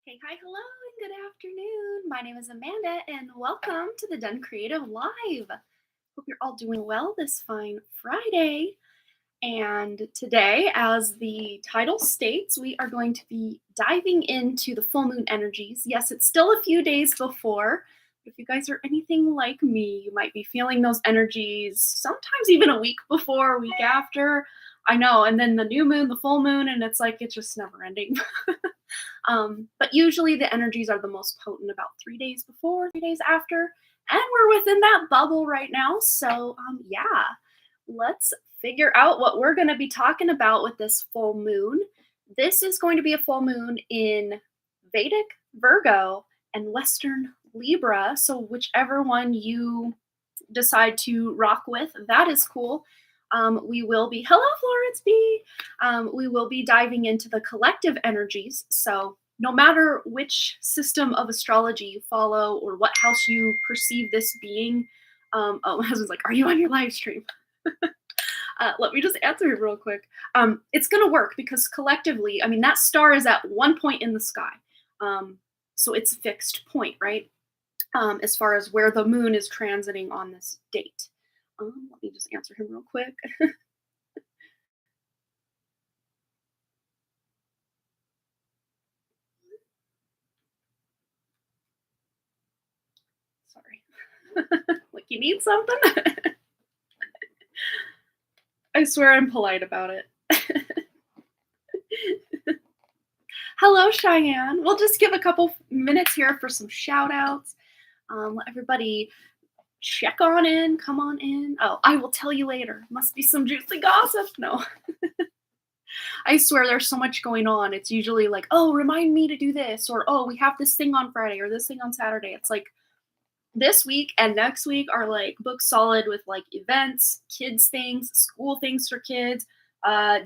Hey, hi, hello, and good afternoon. My name is Amanda, and welcome to the Done Creative Live. Hope you're all doing well this fine Friday. And today, as the title states, we are going to be diving into the full moon energies. Yes, it's still a few days before. If you guys are anything like me, you might be feeling those energies sometimes even a week before, a week after. I know, and then the new moon, the full moon, and it's like it's just never ending. But usually the energies are the most potent about 3 days before, 3 days after, and we're within that bubble right now. So, yeah, let's figure out what we're going to be talking about with this full moon. This is going to be a full moon in Vedic Virgo and Western Libra. So, whichever one you decide to rock with, that is cool. We will be, hello, Florence B. We will be diving into the collective energies. So, no matter which system of astrology you follow or what house you perceive this being, oh, my husband's like, are you on your live stream? Let me just answer it real quick. It's going to work because collectively, I mean, that star is at one point in the sky. So it's a fixed point, right? As far as where the moon is transiting on this date. Let me just answer him real quick. Sorry. Like, you need something? I swear I'm polite about it. Hello, Cheyenne. We'll just give a couple minutes here for some shout outs. Let everybody check on in, come on in. Oh, I will tell you later. Must be some juicy gossip. No, I swear there's so much going on. It's usually like, oh, remind me to do this, or oh, we have this thing on Friday, or this thing on Saturday. It's like this week and next week are like booked solid with like events, kids things, school things for kids,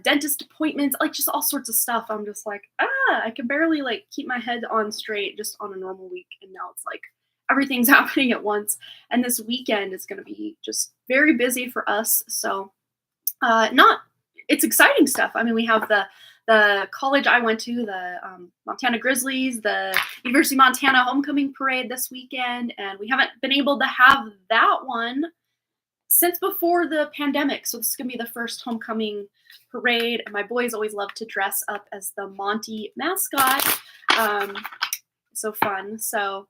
dentist appointments, like just all sorts of stuff. I'm just like, I can barely like keep my head on straight just on a normal week. And now it's like everything's happening at once. And this weekend is going to be just very busy for us. So, not it's exciting stuff. I mean, we have the college I went to, the Montana Grizzlies, the University of Montana homecoming parade this weekend, and we haven't been able to have that one since before the pandemic. So this is gonna be the first homecoming parade, and my boys always love to dress up as the Monty mascot. Um, so fun. So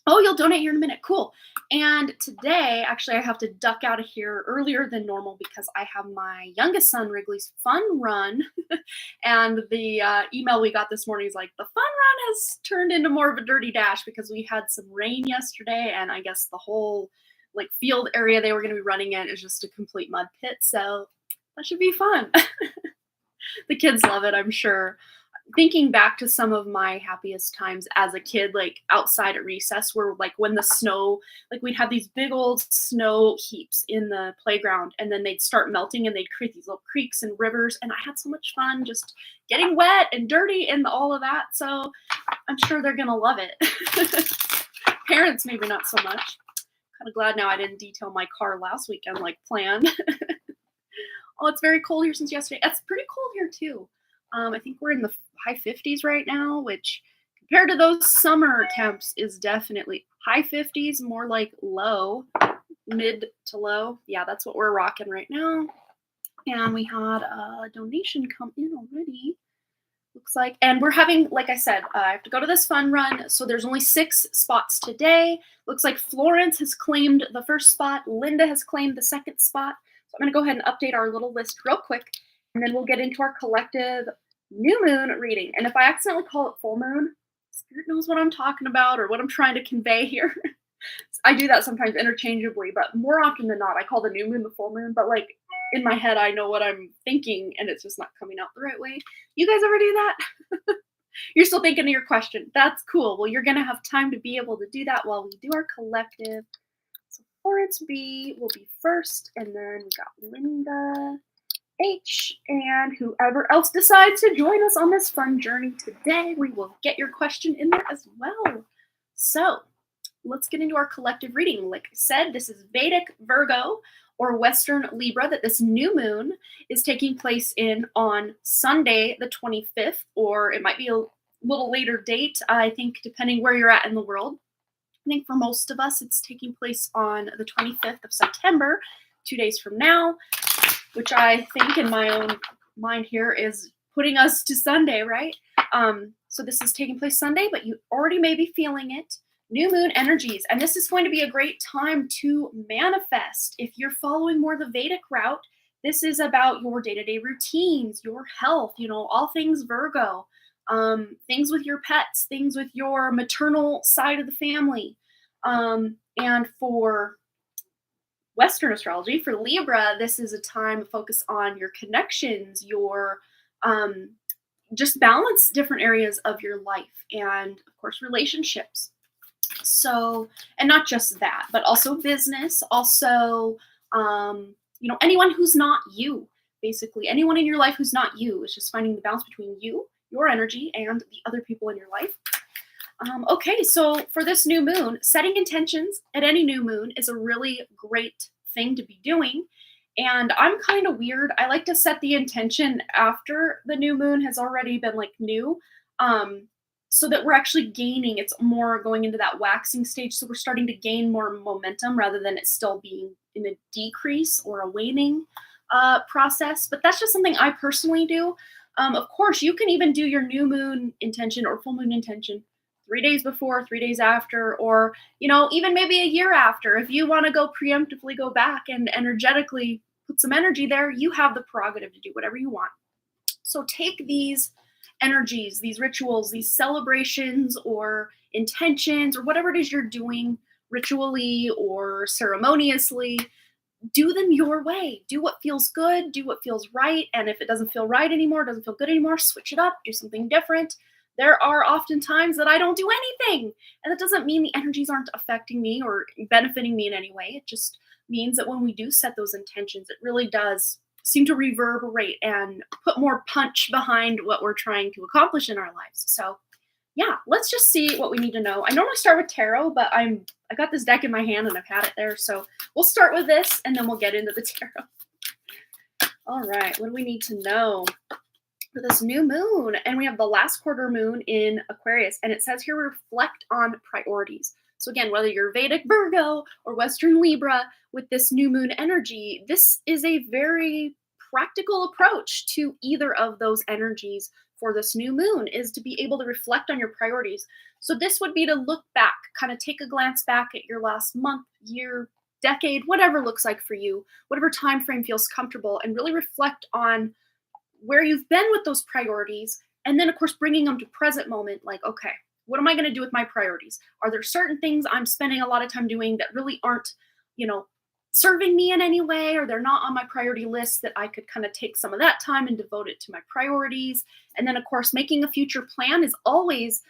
oh, you'll donate here in a minute. Cool. And today, actually, I have to duck out of here earlier than normal because I have my youngest son, Wrigley's fun run. And the email we got this morning is like, the fun run has turned into more of a dirty dash because we had some rain yesterday. And I guess the whole like field area they were going to be running in is just a complete mud pit. So that should be fun. The kids love it, I'm sure. Thinking back to some of my happiest times as a kid, like outside at recess, were like when the snow, like we'd have these big old snow heaps in the playground, and then they'd start melting and they'd create these little creeks and rivers. And I had so much fun just getting wet and dirty and all of that. So I'm sure they're going to love it. Parents, maybe not so much. Kind of glad now I didn't detail my car last weekend like planned. Oh, it's very cold here since yesterday. It's pretty cold here too. I think we're in the high 50s right now, which compared to those summer temps is definitely high 50s, more like low, mid to low. Yeah, that's what we're rocking right now. And we had a donation come in already. Looks like, and we're having, like I said, I have to go to this fun run. So there's only 6 spots today. Looks like Florence has claimed the first spot. Linda has claimed the second spot. So I'm going to go ahead and update our little list real quick, and then we'll get into our collective new moon reading. And if I accidentally call it full moon, Spirit knows what I'm talking about or what I'm trying to convey here. I do that sometimes interchangeably, but more often than not, I call the new moon the full moon. But like in my head, I know what I'm thinking, and it's just not coming out the right way. You guys ever do that? You're still thinking of your question. That's cool. Well, you're going to have time to be able to do that while we do our collective. So Florence B will be first, and then we got Linda H, and whoever else decides to join us on this fun journey today, we will get your question in there as well. So let's get into our collective reading. Like I said, this is Vedic Virgo or Western Libra that this new moon is taking place in on Sunday, the 25th, or it might be little later date, I think, depending where you're at in the world. I think for most of us, it's taking place on the 25th of September, 2 days from now, which I think in my own mind here is putting us to Sunday, right? So this is taking place Sunday, but you already may be feeling it. New moon energies, and this is going to be a great time to manifest. If you're following more the Vedic route, this is about your day-to-day routines, your health, all things Virgo, things with your pets, things with your maternal side of the family. And for Western astrology, for Libra, this is a time to focus on your connections, your um, just balance different areas of your life, and of course, relationships. So, and not just that, but also business, also, anyone who's not you, basically, anyone in your life who's not you. It's just finding the balance between you, your energy, and the other people in your life. Okay, so for this new moon, setting intentions at any new moon is a really great thing to be doing. And I'm kind of weird. I like to set the intention after the new moon has already been like new, um, so that we're actually gaining. It's more going into that waxing stage. So we're starting to gain more momentum rather than it still being in a decrease or a waning process. But that's just something I personally do. Of course, you can even do your new moon intention or full moon intention 3 days before, 3 days after, or even maybe a year after. If you want to go preemptively go back and energetically put some energy there, you have the prerogative to do whatever you want. So take these energies, these rituals, these celebrations or intentions, or whatever it is you're doing ritually or ceremoniously, do them your way. Do what feels good, do what feels right. And if it doesn't feel right anymore, doesn't feel good anymore, switch it up, do something different. There are often times that I don't do anything. And that doesn't mean the energies aren't affecting me or benefiting me in any way. It just means that when we do set those intentions, it really does seem to reverberate and put more punch behind what we're trying to accomplish in our lives. So yeah, let's just see what we need to know. I normally start with tarot, but I got this deck in my hand and I've had it there. So we'll start with this and then we'll get into the tarot. All right, what do we need to know for this new moon? And we have the last quarter moon in Aquarius, and it says here reflect on priorities. So again, whether you're Vedic Virgo or Western Libra with this new moon energy, this is a very practical approach to either of those energies for this new moon, is to be able to reflect on your priorities. So this would be to look back, kind of take a glance back at your last month, year, decade, whatever looks like for you, whatever time frame feels comfortable, and really reflect on where you've been with those priorities. And then of course bringing them to present moment, like, okay, what am I going to do with my priorities? Are there certain things I'm spending a lot of time doing that really aren't, serving me in any way, or they're not on my priority list, that I could kind of take some of that time and devote it to my priorities? And then of course making a future plan is always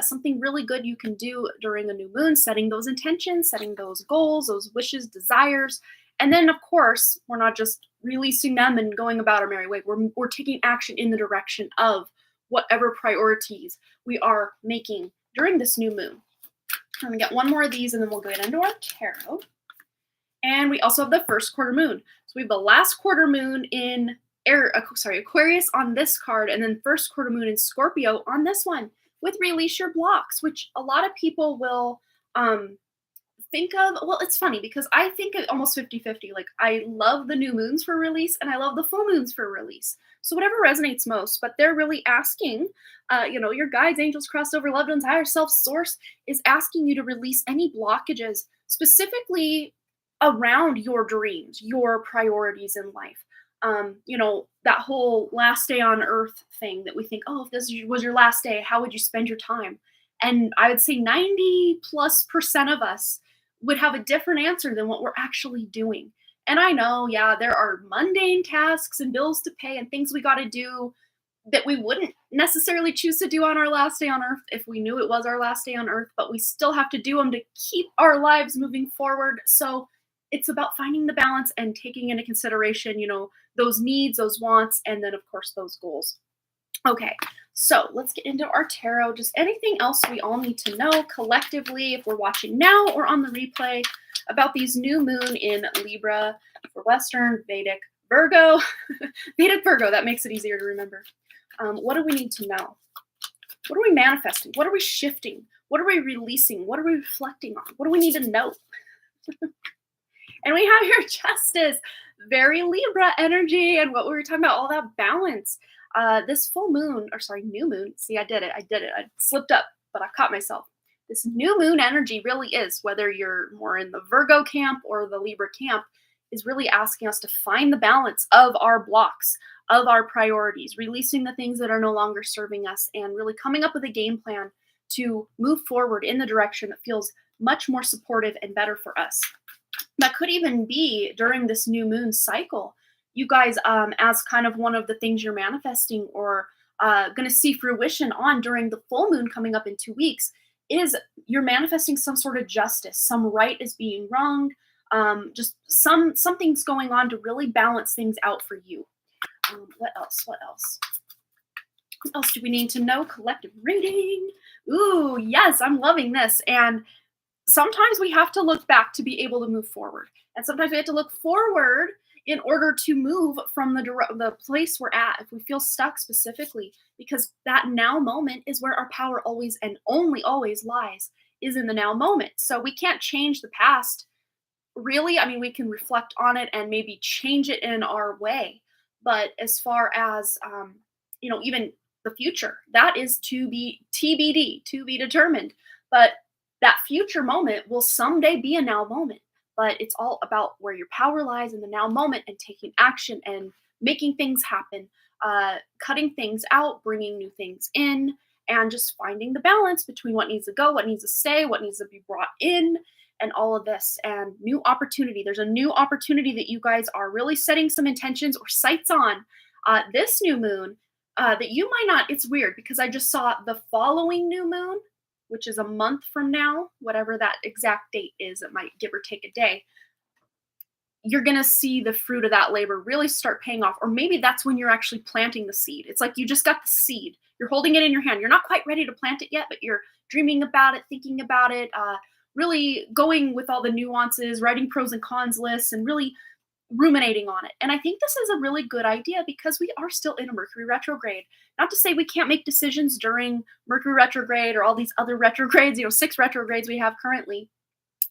something really good you can do during a new moon, setting those intentions, setting those goals, those wishes, desires. And then of course we're not just releasing them and going about our merry way. We're taking action in the direction of whatever priorities we are making during this new moon. I'm gonna get one more of these and then we'll get into our tarot. And we also have the first quarter moon. So we have the last quarter moon in Aquarius on this card, and then first quarter moon in Scorpio on this one, with release your blocks, which a lot of people will think of. Well, it's funny because I think it almost 50-50. Like, I love the new moons for release and I love the full moons for release. So whatever resonates most, but they're really asking, your guides, angels, crossover, loved ones, higher self, source is asking you to release any blockages, specifically around your dreams, your priorities in life. That whole last day on earth thing that we think, oh, if this was your last day, how would you spend your time? And I would say 90+% of us would have a different answer than what we're actually doing. And I know, yeah, there are mundane tasks and bills to pay and things we got to do that we wouldn't necessarily choose to do on our last day on earth if we knew it was our last day on earth, but we still have to do them to keep our lives moving forward. So it's about finding the balance and taking into consideration, those needs, those wants, and then of course those goals. Okay, so let's get into our tarot. Just anything else we all need to know collectively, if we're watching now or on the replay, about these new moon in Libra for Western, Vedic, Virgo. Vedic Virgo, that makes it easier to remember. What do we need to know? What are we manifesting? What are we shifting? What are we releasing? What are we reflecting on? What do we need to know? And we have here Justice, very Libra energy, and what we were talking about, all that balance. This full moon, or sorry, new moon. See, I did it. I did it. I slipped up, but I caught myself. This new moon energy really is, whether you're more in the Virgo camp or the Libra camp, is really asking us to find the balance of our blocks, of our priorities, releasing the things that are no longer serving us, and really coming up with a game plan to move forward in the direction that feels much more supportive and better for us. That could even be during this new moon cycle, you guys, as kind of one of the things you're manifesting or going to see fruition on during the full moon coming up in 2 weeks, is you're manifesting some sort of justice. Some right is being wronged. Just something's going on to really balance things out for you. What else? What else? What else do we need to know? Collective reading. Ooh, yes, I'm loving this. And sometimes we have to look back to be able to move forward. And sometimes we have to look forward in order to move from the place we're at, if we feel stuck specifically, because that now moment is where our power always and only always lies, is in the now moment. So we can't change the past. Really, I mean, we can reflect on it and maybe change it in our way. But as far as, even the future, that is to be TBD, to be determined. But that future moment will someday be a now moment. But it's all about where your power lies in the now moment and taking action and making things happen, cutting things out, bringing new things in, and just finding the balance between what needs to go, what needs to stay, what needs to be brought in, and all of this. And new opportunity. There's a new opportunity that you guys are really setting some intentions or sights on this new moon that you might not. It's weird because I just saw the following new moon, which is a month from now, whatever that exact date is. It might give or take a day. You're going to see the fruit of that labor really start paying off. Or maybe that's when you're actually planting the seed. It's like you just got the seed. You're holding it in your hand. You're not quite ready to plant it yet, but you're dreaming about it, thinking about it, really going with all the nuances, writing pros and cons lists, and really ruminating on it. And I think this is a really good idea because we are still in a Mercury retrograde. Not to say we can't make decisions during Mercury retrograde or all these other retrogrades, 6 retrogrades we have currently.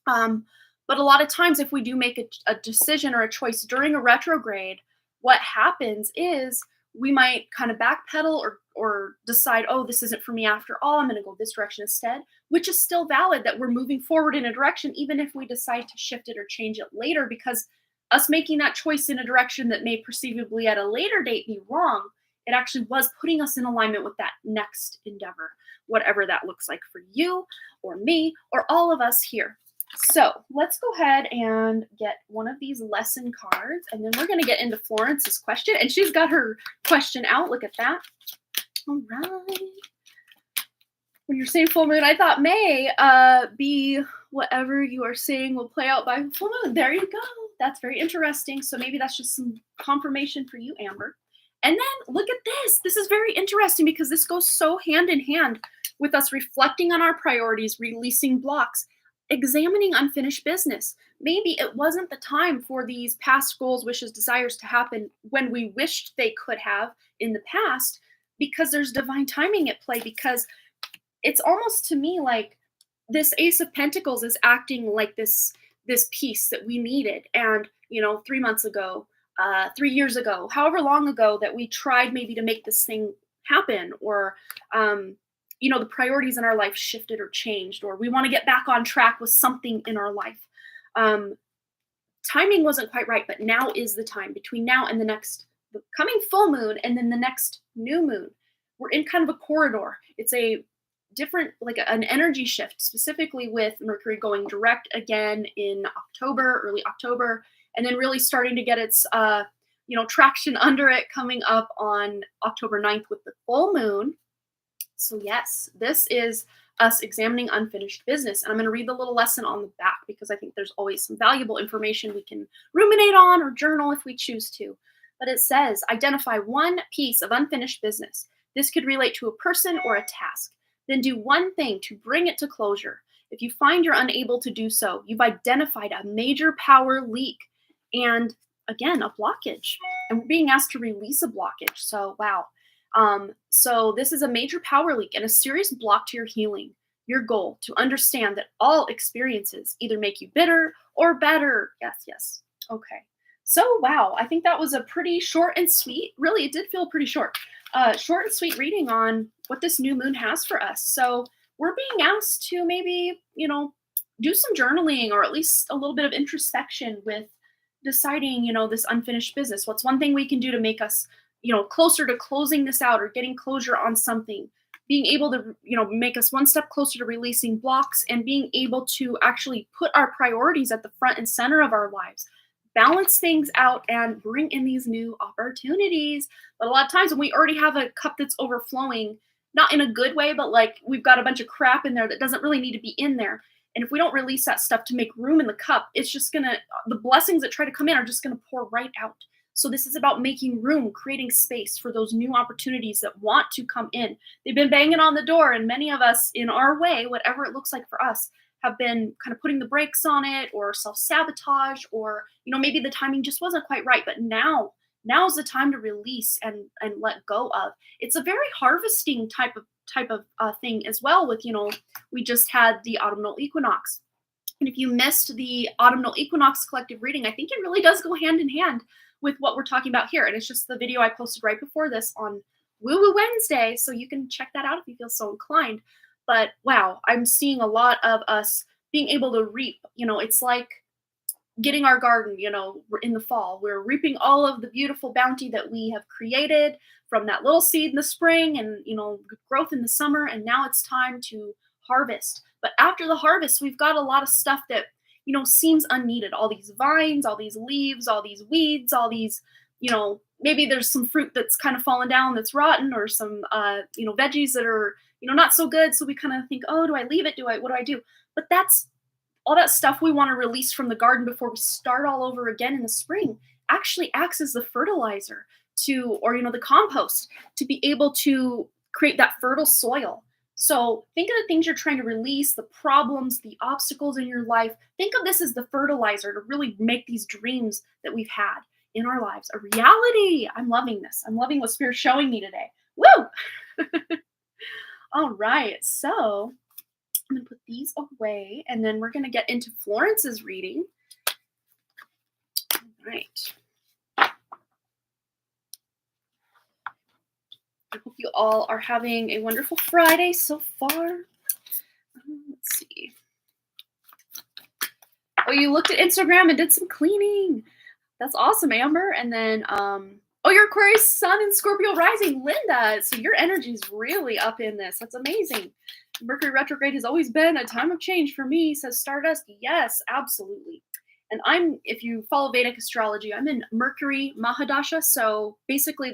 But a lot of times, if we do make a decision or a choice during a retrograde, what happens is we might kind of backpedal or decide, oh, this isn't for me after all. I'm going to go this direction instead, which is still valid that we're moving forward in a direction, even if we decide to shift it or change it later, because us making that choice in a direction that may perceivably at a later date be wrong, it actually was putting us in alignment with that next endeavor, whatever that looks like for you or me or all of us here. So let's go ahead and get one of these lesson cards, and then we're going to get into Florence's question. And she's got her question out. Look at that. All right. When you're saying full moon, I thought may be whatever you are saying will play out by full moon. There you go. That's very interesting. So maybe that's just some confirmation for you, Amber. And then look at this. This is very interesting because this goes so hand in hand with us reflecting on our priorities, releasing blocks, examining unfinished business. Maybe it wasn't the time for these past goals, wishes, desires to happen when we wished they could have in the past, because there's divine timing at play. Because it's almost to me like this Ace of Pentacles is acting like this piece that we needed. And 3 months ago, 3 years ago, however long ago that we tried maybe to make this thing happen, or the priorities in our life shifted or changed, or we want to get back on track with something in our life. Timing wasn't quite right, but now is the time. Between now and the coming full moon and then the next new moon, we're in kind of a corridor. It's a different, like an energy shift, specifically with Mercury going direct again in October, early October, and then really starting to get its traction under it coming up on October 9th with the full moon. So yes, this is us examining unfinished business. And I'm going to read the little lesson on the back because I think there's always some valuable information we can ruminate on or journal if we choose to. But it says, identify one piece of unfinished business. This could relate to a person or a task. Then do one thing to bring it to closure. If you find you're unable to do so, you've identified a major power leak and, again, a blockage. And we're being asked to release a blockage. So, wow. So this is a major power leak and a serious block to your healing. Your goal to understand that all experiences either make you bitter or better. Yes, yes. Okay. So wow, I think that was a pretty short and sweet. Really, it did feel pretty short. Short and sweet reading on what this new moon has for us. So we're being asked to maybe, do some journaling or at least a little bit of introspection with deciding, this unfinished business. What's one thing we can do to make us, closer to closing this out or getting closure on something? Being able to, make us one step closer to releasing blocks and being able to actually put our priorities at the front and center of our lives, balance things out and bring in these new opportunities. But a lot of times when we already have a cup that's overflowing, not in a good way, but like we've got a bunch of crap in there that doesn't really need to be in there. And if we don't release that stuff to make room in the cup, it's just gonna, the blessings that try to come in are just gonna pour right out. So this is about making room, creating space for those new opportunities that want to come in. They've been banging on the door, and many of us, in our way, whatever it looks like for us, have been kind of putting the brakes on it or self-sabotage, or maybe the timing just wasn't quite right. But now's the time to release and let go of. It's a very harvesting type of thing as well. With we just had the autumnal equinox. And if you missed the autumnal equinox collective reading, I think it really does go hand in hand with what we're talking about here. And it's just the video I posted right before this on Woo Woo Wednesday. So you can check that out if you feel so inclined. But wow, I'm seeing a lot of us being able to reap. It's like getting our garden, in the fall. We're reaping all of the beautiful bounty that we have created from that little seed in the spring and, growth in the summer. And now it's time to harvest. But after the harvest, we've got a lot of stuff that, seems unneeded. All these vines, all these leaves, all these weeds, all these, maybe there's some fruit that's kind of fallen down that's rotten, or some, veggies that are, not so good. So we kind of think, oh, do I leave it? What do I do? But that's all that stuff we want to release from the garden before we start all over again in the spring actually acts as the fertilizer or the compost to be able to create that fertile soil. So think of the things you're trying to release, the problems, the obstacles in your life. Think of this as the fertilizer to really make these dreams that we've had in our lives a reality. I'm loving this. I'm loving what Spirit's showing me today. Woo! All right. So I'm going to put these away, and then we're going to get into Florence's reading. All right. I hope you all are having a wonderful Friday so far. Let's see. Oh, you looked at Instagram and did some cleaning. That's awesome, Amber. And then, your Aquarius Sun and Scorpio rising, Linda. So your energy's really up in this. That's amazing. Mercury retrograde has always been a time of change for me, says Stardust. Yes, absolutely. And if you follow Vedic astrology, I'm in Mercury Mahadasha. So basically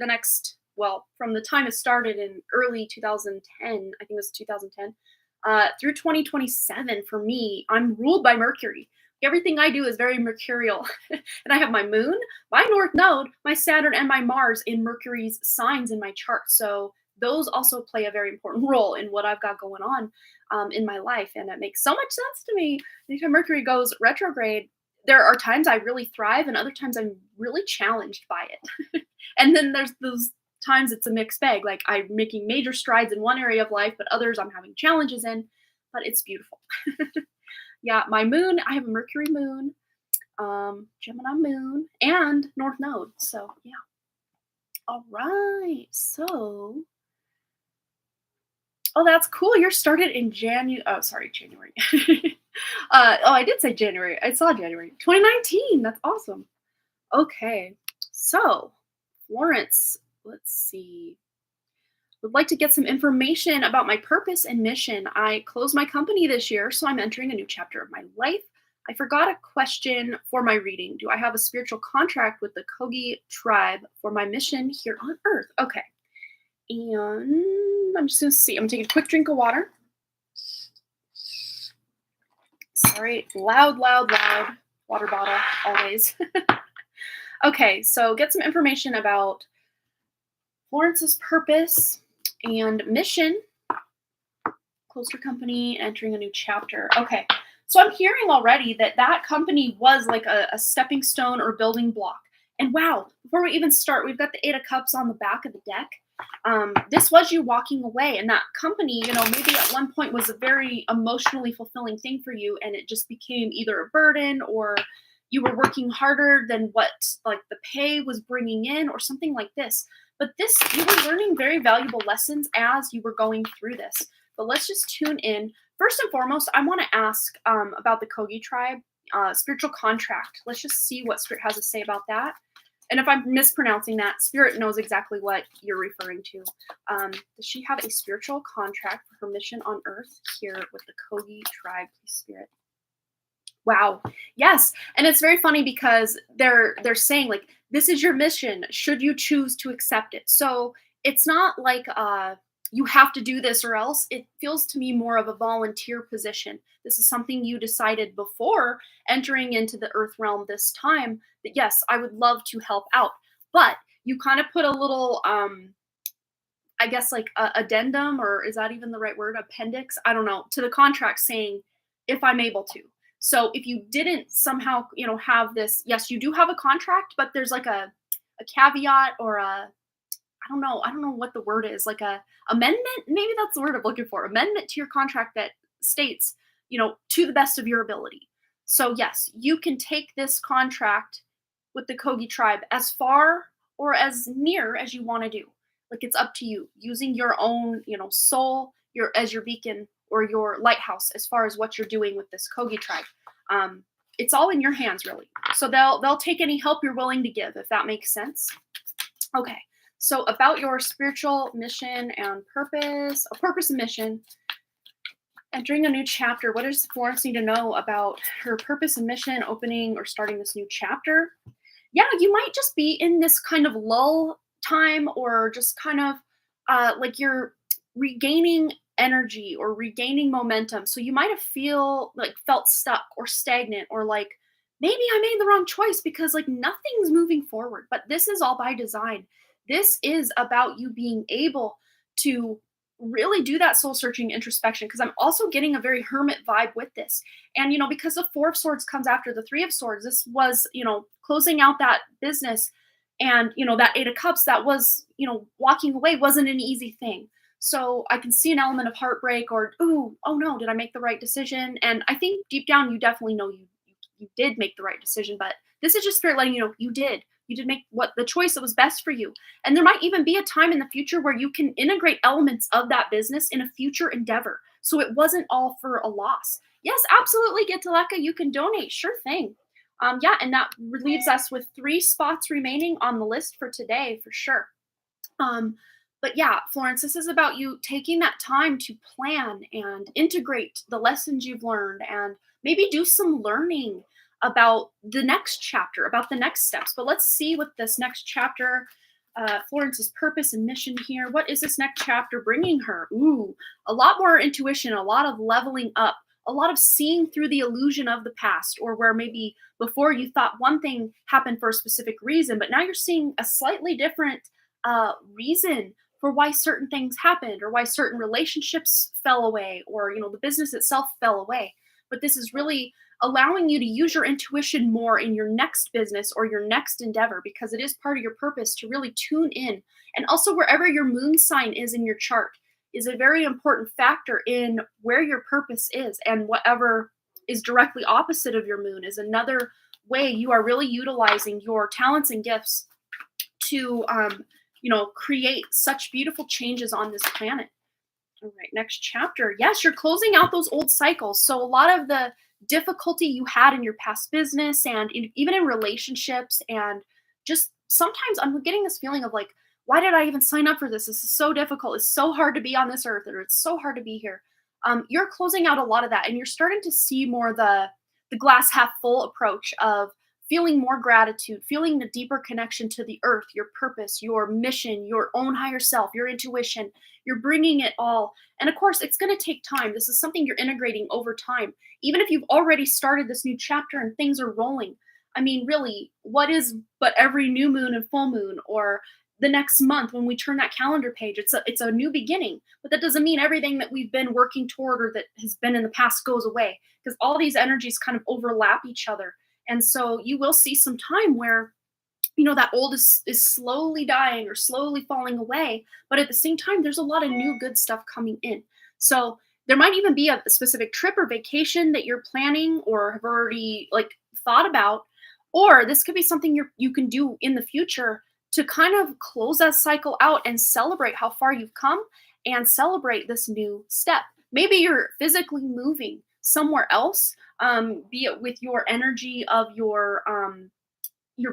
from the time it started in early 2010, I think it was 2010, through 2027 for me, I'm ruled by Mercury. Everything I do is very mercurial. And I have my moon, my north node, my Saturn, and my Mars in Mercury's signs in my chart. So those also play a very important role in what I've got going on in my life. And it makes so much sense to me. Anytime Mercury goes retrograde, there are times I really thrive and other times I'm really challenged by it. And then there's those times it's a mixed bag. Like I'm making major strides in one area of life, but others I'm having challenges in. But it's beautiful. Yeah, my moon, I have a Mercury moon, Gemini moon, and North Node. So, yeah. All right. So, that's cool. You're started in January. Oh, sorry, January. I did say January. I saw January. 2019. That's awesome. Okay. So, Florence, let's see. Would like to get some information about my purpose and mission. I closed my company this year, so I'm entering a new chapter of my life. I forgot a question for my reading. Do I have a spiritual contract with the Kogi tribe for my mission here on Earth? Okay. And I'm just going to see. I'm taking a quick drink of water. Sorry, loud water bottle, always. Okay, so get some information about Florence's purpose and mission. Closed her company, entering a new chapter. Okay, so I'm hearing already that company was like a stepping stone or building block. And wow, before we even start, we've got the Eight of Cups on the back of the deck. This was you walking away, and that company, maybe at one point was a very emotionally fulfilling thing for you, and it just became either a burden or you were working harder than what like the pay was bringing in or something like this. But this, you were learning very valuable lessons as you were going through this. But let's just tune in. First and foremost, I want to ask about the Kogi tribe, spiritual contract. Let's just see what Spirit has to say about that. And if I'm mispronouncing that, Spirit knows exactly what you're referring to. Does she have a spiritual contract for her mission on Earth here with the Kogi tribe, please, Spirit? Wow. Yes. And it's very funny because they're saying like this is your mission should you choose to accept it. So it's not like you have to do this or else. It feels to me more of a volunteer position. This is something you decided before entering into the earth realm this time that yes, I would love to help out. But you kind of put a little I guess like a addendum, or is that even the right word? Appendix? I don't know, to the contract saying if I'm able to. So if you didn't somehow, have this, yes, you do have a contract, but there's like a caveat or I don't know what the word is, like a amendment, maybe that's the word I'm looking for. Amendment to your contract that states, to the best of your ability. So yes, you can take this contract with the Kogi tribe as far or as near as you want to do. Like it's up to you, using your own, soul, your as your beacon or your lighthouse as far as what you're doing with this Kogi tribe. Um, it's all in your hands, really. So they'll take any help you're willing to give, if that makes sense. Okay. So about your spiritual mission and purpose, a purpose and mission, entering a new chapter. What does Florence need to know about her purpose and mission, opening or starting this new chapter? Yeah, you might just be in this kind of lull time or just kind of like you're regaining energy or regaining momentum. So you might have felt stuck or stagnant or like maybe I made the wrong choice because like nothing's moving forward. But this is all by design. This is about you being able to really do that soul searching introspection because I'm also getting a very hermit vibe with this. And because the 4 of swords comes after the 3 of swords, this was, closing out that business, and that 8 of cups, that was, walking away wasn't an easy thing. So I can see an element of heartbreak or ooh, oh no, did I make the right decision? And I think deep down you definitely know you did make the right decision, but this is just Spirit letting you know you did. You did make what the choice that was best for you. And there might even be a time in the future where you can integrate elements of that business in a future endeavor. So it wasn't all for a loss. Yes, absolutely, Get to Leka. You can donate. Sure thing. Yeah, and that leaves us with 3 spots remaining on the list for today for sure. Um, but yeah, Florence, this is about you taking that time to plan and integrate the lessons you've learned and maybe do some learning about the next chapter, about the next steps. But let's see what this next chapter, Florence's purpose and mission here. What is this next chapter bringing her? Ooh, a lot more intuition, a lot of leveling up, a lot of seeing through the illusion of the past, or where maybe before you thought one thing happened for a specific reason, but now you're seeing a slightly different reason for why certain things happened or why certain relationships fell away or the business itself fell away. But this is really allowing you to use your intuition more in your next business or your next endeavor because it is part of your purpose to really tune in. And also wherever your moon sign is in your chart is a very important factor in where your purpose is, and whatever is directly opposite of your moon is another way you are really utilizing your talents and gifts to create such beautiful changes on this planet. All right, next chapter. Yes, you're closing out those old cycles. So a lot of the difficulty you had in your past business and even in relationships, and just sometimes I'm getting this feeling of like, why did I even sign up for this? This is so difficult. It's so hard to be on this earth, or it's so hard to be here. You're closing out a lot of that, and you're starting to see more the glass half full approach of feeling more gratitude, feeling the deeper connection to the earth, your purpose, your mission, your own higher self, your intuition. You're bringing it all. And of course, it's going to take time. This is something you're integrating over time. Even if you've already started this new chapter and things are rolling. I mean, really, what is but every new moon and full moon, or the next month when we turn that calendar page? It's a new beginning. But that doesn't mean everything that we've been working toward or that has been in the past goes away, because all these energies kind of overlap each other. And so you will see some time where that old is slowly dying or slowly falling away, but at the same time there's a lot of new good stuff coming in. So there might even be a specific trip or vacation that you're planning or have already like thought about, or this could be something you can do in the future to kind of close that cycle out and celebrate how far you've come and celebrate this new step. Maybe you're physically moving somewhere else, be it with your energy of your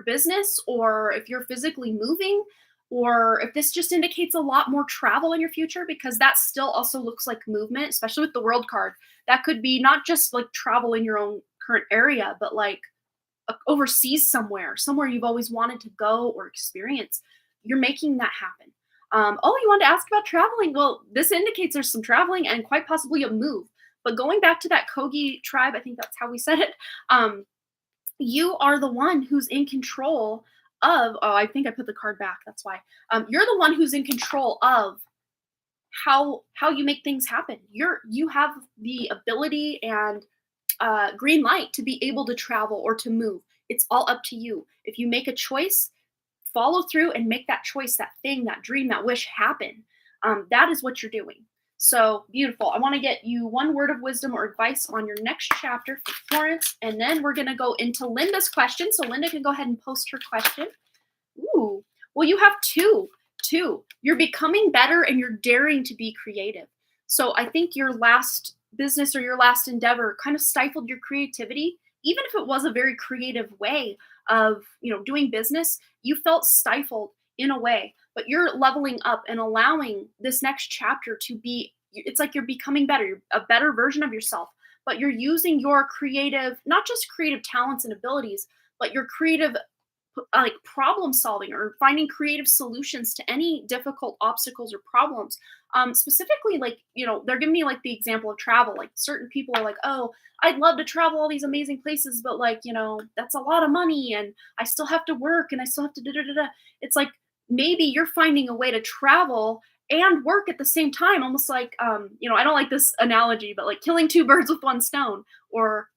business, or if you're physically moving, or if this just indicates a lot more travel in your future, because that still also looks like movement, especially with the world card. That could be not just like travel in your own current area, but like overseas somewhere you've always wanted to go or experience. You're making that happen. Oh, you wanted to ask about traveling? Well, this indicates there's some traveling and quite possibly a move. But going back to that Kogi tribe, I think that's how we said it. You are the one who's in control of. Oh, I think I put the card back. That's why. You're the one who's in control of how you make things happen. You have the ability and green light to be able to travel or to move. It's all up to you. If you make a choice, follow through and make that choice, that thing, that dream, that wish happen. That is what you're doing. So beautiful. I want to get you one word of wisdom or advice on your next chapter for Florence, and then we're going to go into Linda's question. So Linda can go ahead and post her question. Ooh, well, you have two. Two. You're becoming better and you're daring to be creative. So I think your last business or your last endeavor kind of stifled your creativity. Even if it was a very creative way of, doing business, you felt stifled in a way, but you're leveling up and allowing this next chapter to be, it's like you're becoming better, you're a better version of yourself, but you're using your creative, not just creative talents and abilities, but your creative like problem solving or finding creative solutions to any difficult obstacles or problems. Specifically, like, they're giving me like the example of travel. Like certain people are like, oh, I'd love to travel all these amazing places, but like, that's a lot of money and I still have to work and I still have to da da da da. It's like maybe you're finding a way to travel and work at the same time, almost like, I don't like this analogy, but like killing two birds with one stone, or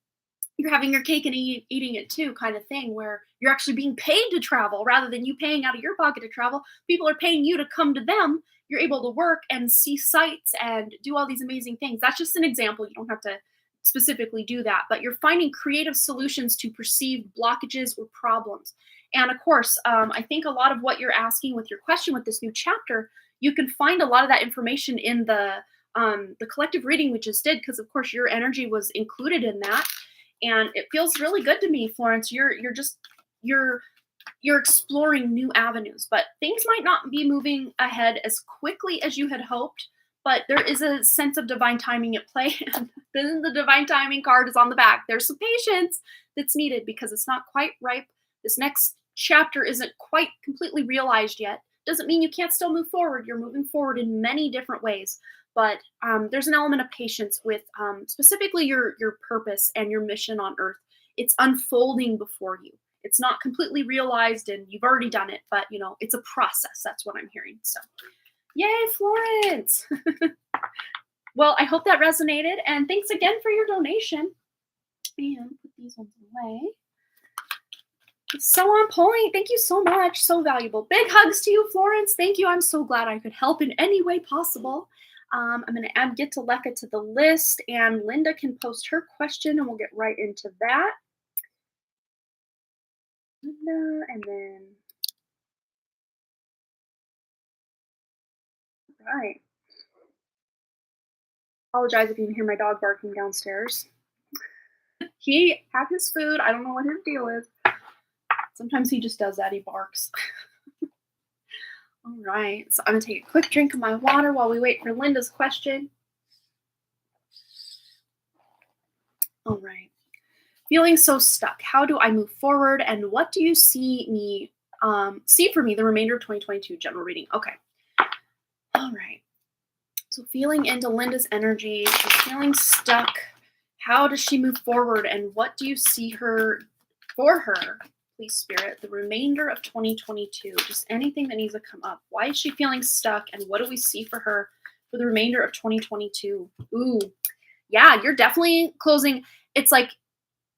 you're having your cake and eating it too kind of thing, where you're actually being paid to travel rather than you paying out of your pocket to travel. People are paying you to come to them. You're able to work and see sights and do all these amazing things. That's just an example. You don't have to specifically do that, but you're finding creative solutions to perceived blockages or problems. And of course, I think a lot of what you're asking with your question with this new chapter, you can find a lot of that information in the collective reading we just did, because of course your energy was included in that. And it feels really good to me, Florence. You're exploring new avenues, but things might not be moving ahead as quickly as you had hoped, but there is a sense of divine timing at play. And then the divine timing card is on the back. There's some patience that's needed because it's not quite ripe. This next chapter isn't quite completely realized yet. Doesn't mean you can't still move forward. You're moving forward in many different ways, but there's an element of patience with specifically your purpose and your mission on Earth. It's unfolding before you. It's not completely realized, and you've already done it, but it's a process. That's what I'm hearing. So, yay, Florence! Well, I hope that resonated, and thanks again for your donation. And put these ones away. So on point. Thank you so much. So valuable. Big hugs to you, Florence. Thank you. I'm so glad I could help in any way possible. I'm going to add Get to Lecca to the list, and Linda can post her question, and we'll get right into that. Linda, and then, right. Apologize if you can hear my dog barking downstairs. He had his food. I don't know what his deal is. Sometimes he just does that. He barks. All right. So I'm going to take a quick drink of my water while we wait for Linda's question. All right. Feeling so stuck. How do I move forward? And what do you see for me the remainder of 2022 general reading? Okay. All right. So feeling into Linda's energy. She's feeling stuck. How does she move forward? And what do you see for her? Please, Spirit, the remainder of 2022. Just anything that needs to come up. Why is she feeling stuck? And what do we see for her for the remainder of 2022? Ooh, yeah, you're definitely closing. It's like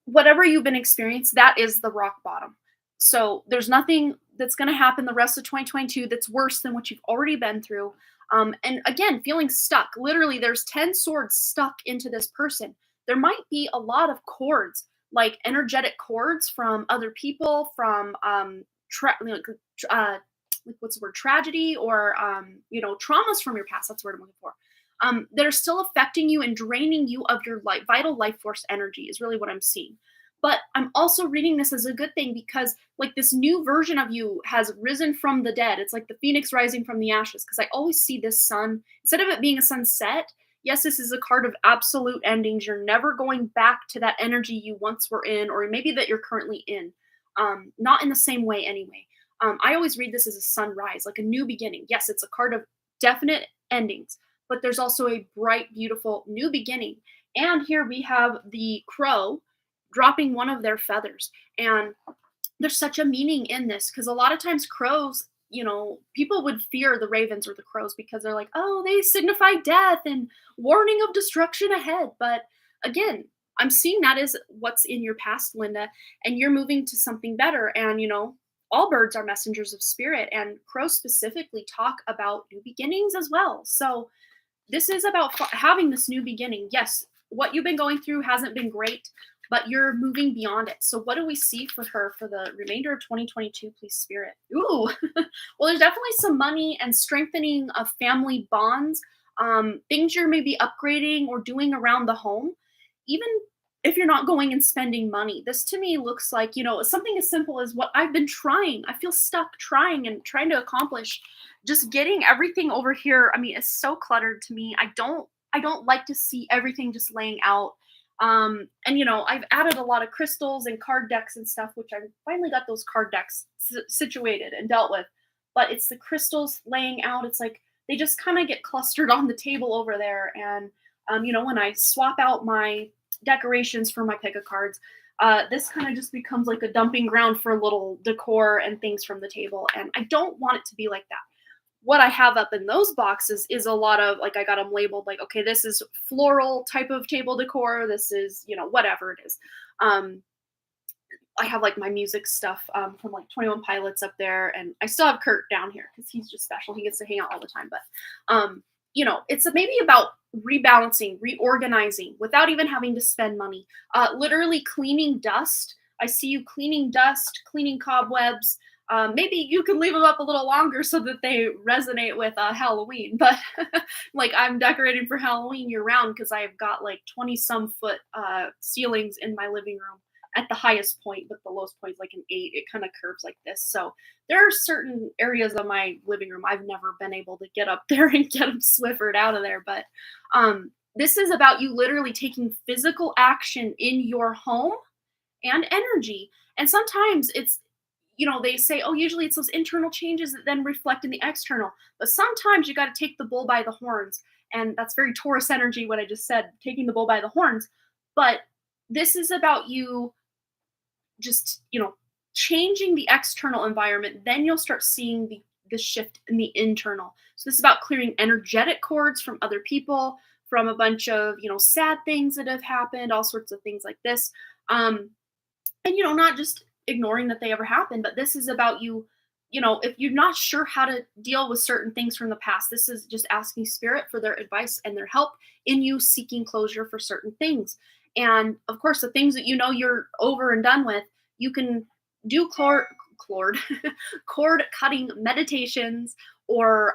whatever you've been experiencing, that is the rock bottom. So there's nothing that's going to happen the rest of 2022 that's worse than what you've already been through. And again, feeling stuck. Literally, there's 10 swords stuck into this person. There might be a lot of cords, like energetic cords from other people, from like what's the word, tragedy, or traumas from your past. That's the word I'm looking for. That are still affecting you and draining you of your vital life force energy is really what I'm seeing. But I'm also reading this as a good thing because like this new version of you has risen from the dead. It's like the phoenix rising from the ashes. Because I always see this sun, instead of it being a sunset, yes, this is a card of absolute endings. You're never going back to that energy you once were in, or maybe that you're currently in. Not in the same way anyway. I always read this as a sunrise, like a new beginning. Yes, it's a card of definite endings, but there's also a bright, beautiful new beginning. And here we have the crow dropping one of their feathers. And there's such a meaning in this because a lot of times crows, people would fear the ravens or the crows because they're like, oh, they signify death and warning of destruction ahead. But again, I'm seeing that as what's in your past, Linda, and you're moving to something better. And, all birds are messengers of spirit, and crows specifically talk about new beginnings as well. So, this is about having this new beginning. Yes, what you've been going through hasn't been great, but you're moving beyond it. So, what do we see for her for the remainder of 2022, please, Spirit? Ooh, well, there's definitely some money and strengthening of family bonds, things you're maybe upgrading or doing around the home, even if you're not going and spending money. This to me looks like, something as simple as what I've been trying. I feel stuck trying and trying to accomplish just getting everything over here. I mean, it's so cluttered to me. I don't like to see everything just laying out. And I've added a lot of crystals and card decks and stuff, which I finally got those card decks situated and dealt with. But it's the crystals laying out. It's like they just kind of get clustered on the table over there. And when I swap out my decorations for my pick of cards, this kind of just becomes like a dumping ground for little decor and things from the table. And I don't want it to be like that. What I have up in those boxes is a lot of like, I got them labeled like, okay, this is floral type of table decor. This is, whatever it is. I have like my music stuff from like 21 Pilots up there, and I still have Kurt down here because he's just special. He gets to hang out all the time. But it's maybe about rebalancing, reorganizing without even having to spend money. Literally cleaning dust. I see you cleaning dust, cleaning cobwebs. Maybe you can leave them up a little longer so that they resonate with Halloween. But like I'm decorating for Halloween year round because I've got like 20 some foot ceilings in my living room at the highest point, but the lowest point is like an 8. It kind of curves like this. So there are certain areas of my living room I've never been able to get up there and get them swiffered out of there. But this is about you literally taking physical action in your home and energy. And sometimes it's, they say, oh, usually it's those internal changes that then reflect in the external. But sometimes you got to take the bull by the horns. And that's very Taurus energy, what I just said, taking the bull by the horns. But this is about you just, changing the external environment. Then you'll start seeing the shift in the internal. So this is about clearing energetic cords from other people, from a bunch of, sad things that have happened, all sorts of things like this. And, not just ignoring that they ever happened, but this is about you, if you're not sure how to deal with certain things from the past, this is just asking spirit for their advice and their help in you seeking closure for certain things. And of course, the things that you're over and done with, you can do cord cord cutting meditations or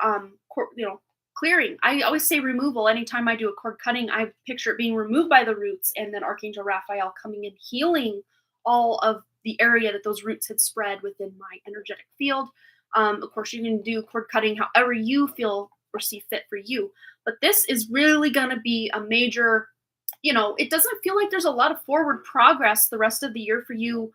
clearing. I always say removal. Anytime I do a cord cutting, I picture it being removed by the roots, and then Archangel Raphael coming in, healing all of the area that those roots had spread within my energetic field. Of course, you can do cord cutting however you feel or see fit for you. But this is really going to be a major, it doesn't feel like there's a lot of forward progress the rest of the year for you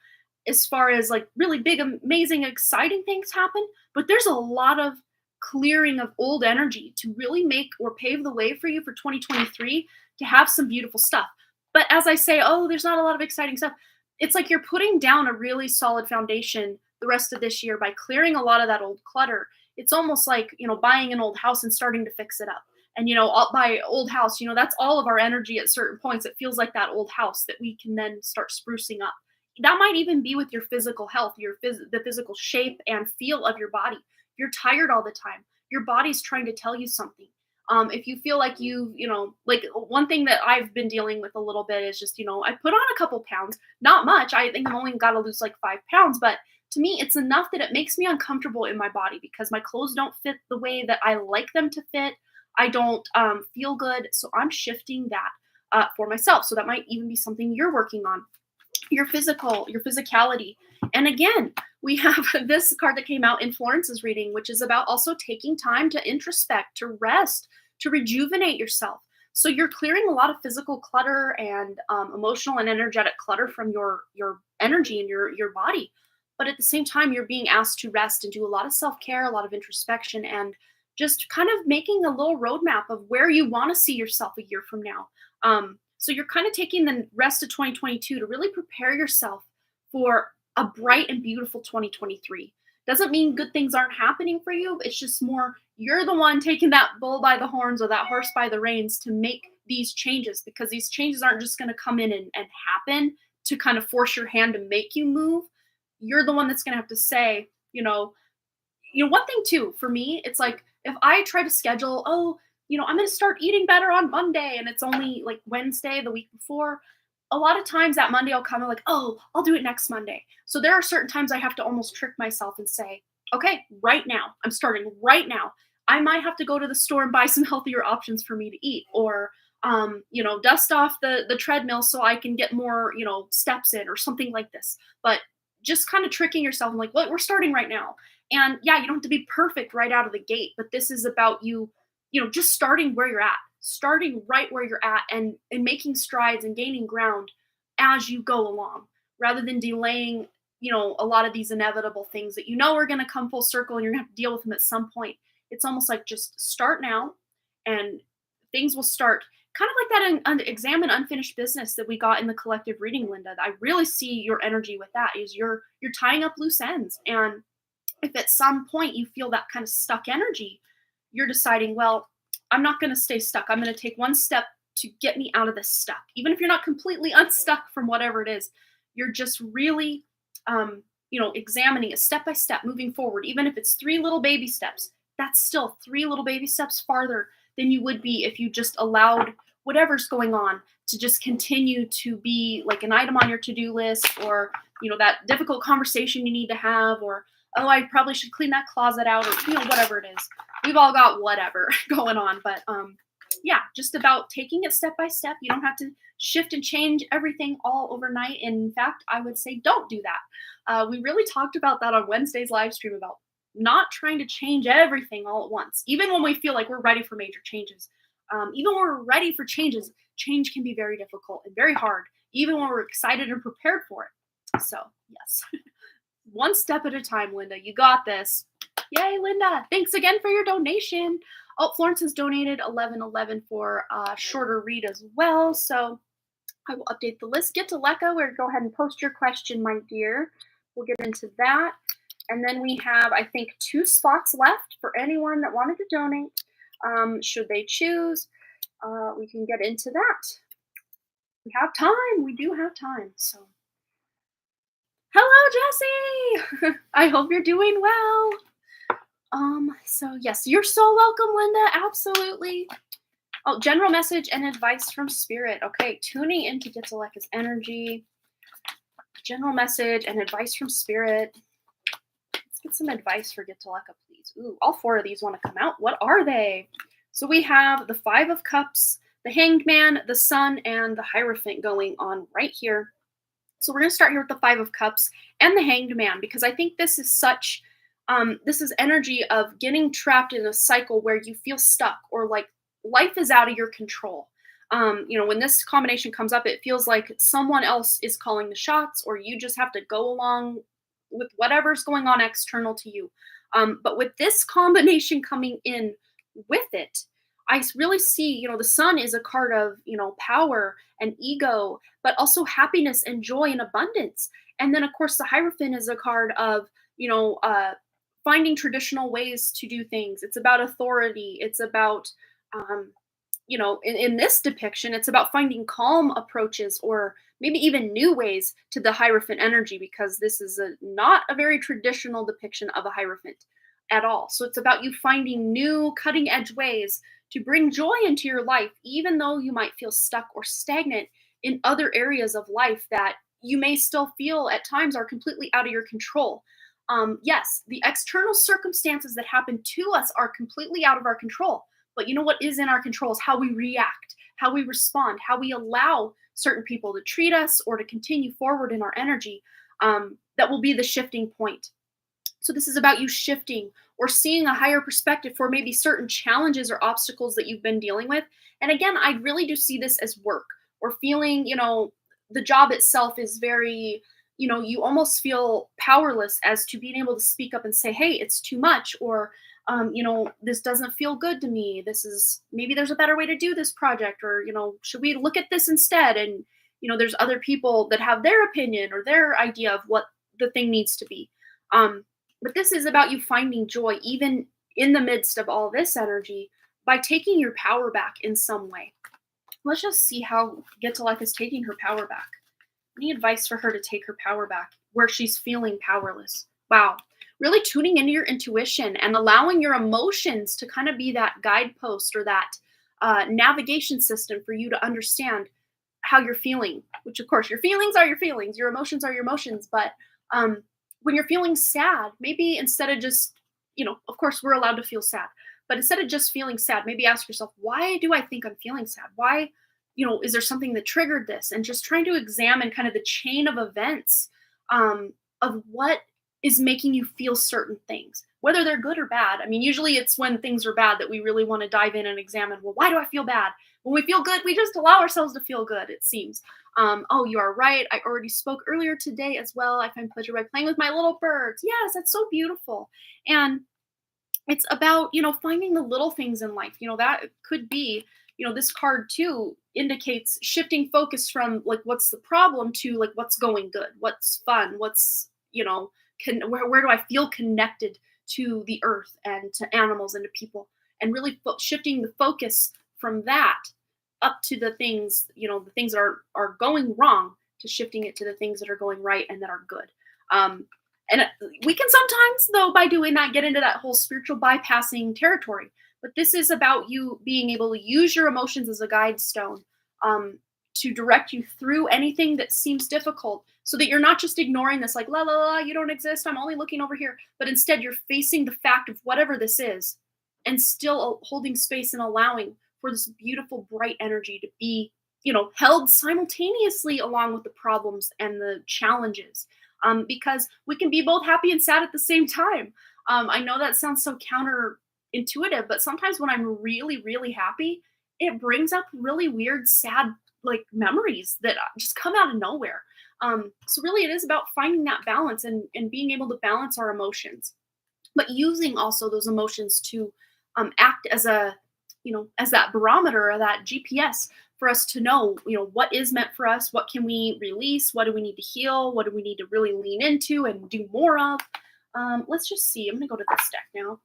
as far as like really big, amazing, exciting things happen. But there's a lot of clearing of old energy to really make or pave the way for you for 2023 to have some beautiful stuff. But as I say, oh, there's not a lot of exciting stuff. It's like you're putting down a really solid foundation the rest of this year by clearing a lot of that old clutter. It's almost like, buying an old house and starting to fix it up. And, by old house, that's all of our energy at certain points. It feels like that old house that we can then start sprucing up. That might even be with your physical health, the physical shape and feel of your body. If you're tired all the time, your body's trying to tell you something. If you feel like like one thing that I've been dealing with a little bit is just, I put on a couple pounds, not much. I think I've only got to lose like 5 pounds, but to me, it's enough that it makes me uncomfortable in my body because my clothes don't fit the way that I like them to fit. I don't feel good. So I'm shifting that for myself. So that might even be something you're working on, your physicality. And again, we have this card that came out in Florence's reading, which is about also taking time to introspect, to rest, to rejuvenate yourself. So you're clearing a lot of physical clutter and emotional and energetic clutter from your energy and your body. But at the same time, you're being asked to rest and do a lot of self care, a lot of introspection, and just kind of making a little roadmap of where you want to see yourself a year from now. So you're kind of taking the rest of 2022 to really prepare yourself for a bright and beautiful 2023. Doesn't mean good things aren't happening for you. It's just more you're the one taking that bull by the horns or that horse by the reins to make these changes, because these changes aren't just going to come in and happen to kind of force your hand to make you move. You're the one that's going to have to say, one thing too for me, it's like if I try to schedule, I'm going to start eating better on Monday and it's only like Wednesday the week before, a lot of times that Monday I'll come and like, oh, I'll do it next Monday. So there are certain times I have to almost trick myself and say, okay, right now, I'm starting right now. I might have to go to the store and buy some healthier options for me to eat, or dust off the treadmill so I can get more, steps in or something like this. But just kind of tricking yourself and like, well, we're starting right now. And yeah, you don't have to be perfect right out of the gate, but this is about you, just starting where you're at, starting right where you're at, and making strides and gaining ground as you go along, rather than delaying, a lot of these inevitable things that are going to come full circle and you're going to have to deal with them at some point. It's almost like just start now and things will start kind of like that examine unfinished business that we got in the collective reading, Linda. I really see your energy with that is you're tying up loose ends. And if at some point you feel that kind of stuck energy, you're deciding, well, I'm not going to stay stuck. I'm going to take one step to get me out of this stuck. Even if you're not completely unstuck from whatever it is, you're just really, examining it step by step, moving forward. Even if it's 3 little baby steps, that's still 3 little baby steps farther than you would be if you just allowed whatever's going on to just continue to be like an item on your to-do list, or, that difficult conversation you need to have, or, oh, I probably should clean that closet out, or, whatever it is. We've all got whatever going on, but yeah, just about taking it step by step. You don't have to shift and change everything all overnight. In fact, I would say don't do that. We really talked about that on Wednesday's live stream about not trying to change everything all at once, even when we feel like we're ready for major changes. Even when we're ready for changes, change can be very difficult and very hard, even when we're excited and prepared for it. So, yes, one step at a time, Linda. You got this. Yay, Linda. Thanks again for your donation. Oh, Florence has donated 1111 for a shorter read as well. So I will update the list. Get to Leka, where go ahead and post your question, my dear. We'll get into that. And then we have, I think, 2 spots left for anyone that wanted to donate. Should they choose, we can get into that. We have time. We do have time. So, hello, Jessie. I hope you're doing well. So yes, you're so welcome, Linda. Absolutely. Oh, general message and advice from spirit. Okay, tuning into Gitzeleka's energy. General message and advice from spirit. Let's get some advice for Gitzeleka, please. Ooh, all 4 of these want to come out. What are they? So we have the 5 of Cups, the Hanged Man, the Sun, and the Hierophant going on right here. So we're going to start here with the 5 of Cups and the Hanged Man, because I think this is such, this is energy of getting trapped in a cycle where you feel stuck or like life is out of your control. When this combination comes up, it feels like someone else is calling the shots, or you just have to go along with whatever's going on external to you. But with this combination coming in with it, I really see, the Sun is a card of, power and ego, but also happiness and joy and abundance. And then, of course, the Hierophant is a card of, finding traditional ways to do things. It's about authority. It's about, in this depiction, it's about finding calm approaches or maybe even new ways to the Hierophant energy, because this is not a very traditional depiction of a Hierophant at all. So it's about you finding new cutting edge ways to bring joy into your life, even though you might feel stuck or stagnant in other areas of life that you may still feel at times are completely out of your control. Yes, the external circumstances that happen to us are completely out of our control. But you know what is in our control is how we react, how we respond, how we allow certain people to treat us or to continue forward in our energy. That will be the shifting point. So this is about you shifting or seeing a higher perspective for maybe certain challenges or obstacles that you've been dealing with. And again, I really do see this as work or feeling, the job itself is very, you almost feel powerless as to being able to speak up and say, hey, it's too much, or, this doesn't feel good to me. This is maybe there's a better way to do this project, or, should we look at this instead? And, there's other people that have their opinion or their idea of what the thing needs to be. But this is about you finding joy, even in the midst of all this energy, by taking your power back in some way. Let's just see how Get to Life is taking her power back. Any advice for her to take her power back where she's feeling powerless? Wow. Really tuning into your intuition and allowing your emotions to kind of be that guidepost or that navigation system for you to understand how you're feeling, which of course your feelings are your feelings, your emotions are your emotions. But when you're feeling sad, maybe instead of just, of course we're allowed to feel sad, but instead of just feeling sad, maybe ask yourself, why do I think I'm feeling sad? Why, is there something that triggered this? And just trying to examine kind of the chain of events of what is making you feel certain things, whether they're good or bad. I mean, usually it's when things are bad that we really want to dive in and examine, well, why do I feel bad? When we feel good, we just allow ourselves to feel good, it seems. Oh, you are right. I already spoke earlier today as well. I find pleasure by playing with my little birds. Yes, that's so beautiful. And it's about, finding the little things in life. That could be, this card too indicates shifting focus from like what's the problem to like what's going good, what's fun, what's, where do I feel connected to the earth and to animals and to people, and really shifting the focus from that up to the things, the things that are going wrong, to shifting it to the things that are going right and that are good. And we can sometimes, though, by doing that, get into that whole spiritual bypassing territory. But this is about you being able to use your emotions as a guide stone to direct you through anything that seems difficult, so that you're not just ignoring this, like, la, la, la, you don't exist, I'm only looking over here. But instead, you're facing the fact of whatever this is and still holding space and allowing for this beautiful, bright energy to be, held simultaneously along with the problems and the challenges. Because we can be both happy and sad at the same time. I know that sounds so counterintuitive, but sometimes when I'm really, really happy, it brings up really weird, sad, like memories that just come out of nowhere. So really, it is about finding that balance and being able to balance our emotions, but using also those emotions to act as as that barometer or that GPS for us to know, what is meant for us, what can we release, what do we need to heal, what do we need to really lean into and do more of. Let's just see. I'm going to go to this deck now.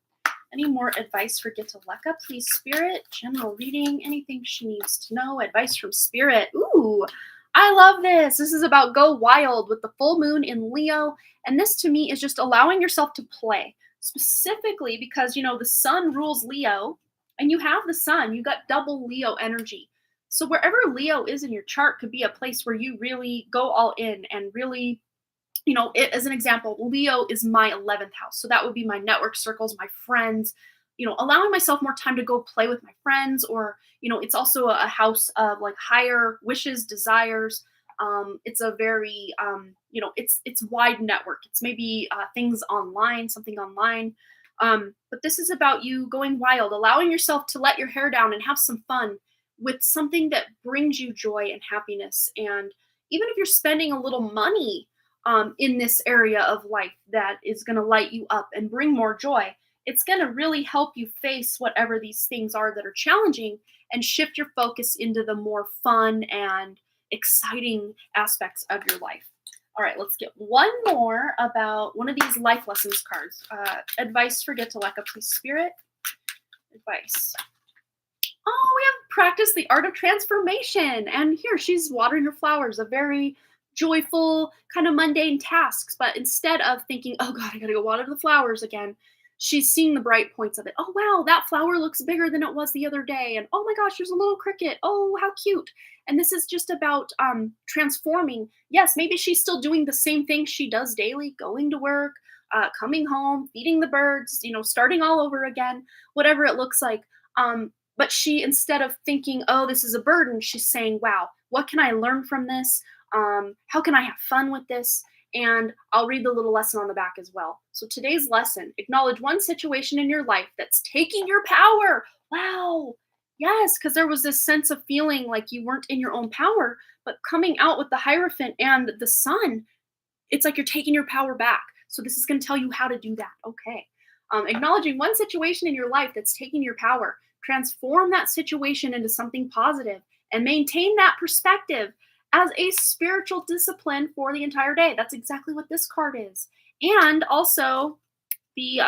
Any more advice for Get to Leka, please, Spirit? General reading, anything she needs to know. Advice from Spirit. Ooh, I love this. This is about go wild with the full moon in Leo. And this to me is just allowing yourself to play, specifically because, the sun rules Leo, and you have the sun. You got double Leo energy. So wherever Leo is in your chart could be a place where you really go all in and really, as an example, Leo is my 11th house. So that would be my network circles, my friends, allowing myself more time to go play with my friends, or, it's also a house of like higher wishes, desires. It's a very, it's wide network. It's maybe things online, something online. But this is about you going wild, allowing yourself to let your hair down and have some fun with something that brings you joy and happiness. And even if you're spending a little money in this area of life that is going to light you up and bring more joy, it's going to really help you face whatever these things are that are challenging and shift your focus into the more fun and exciting aspects of your life. All right, let's get one more about one of these life lessons cards. Advice for Get to Leka, please, Spirit. Advice. Oh, we have practiced the art of transformation. And here she's watering her flowers, a very joyful, kind of mundane tasks. But instead of thinking, oh God, I gotta go water the flowers again, she's seeing the bright points of it. Oh wow, that flower looks bigger than it was the other day. And oh my gosh, there's a little cricket. Oh, how cute. And this is just about transforming. Yes, maybe she's still doing the same thing she does daily, going to work, coming home, feeding the birds, starting all over again, whatever it looks like. But she, instead of thinking, oh, this is a burden, she's saying, wow, what can I learn from this? How can I have fun with this? And I'll read the little lesson on the back as well. So today's lesson: acknowledge one situation in your life that's taking your power. Wow. Yes, because there was this sense of feeling like you weren't in your own power, but coming out with the Hierophant and the Sun, it's like you're taking your power back. So this is going to tell you how to do that. Okay. Acknowledging one situation in your life that's taking your power. Transform that situation into something positive and maintain that perspective as a spiritual discipline for the entire day. That's exactly what this card is. And also the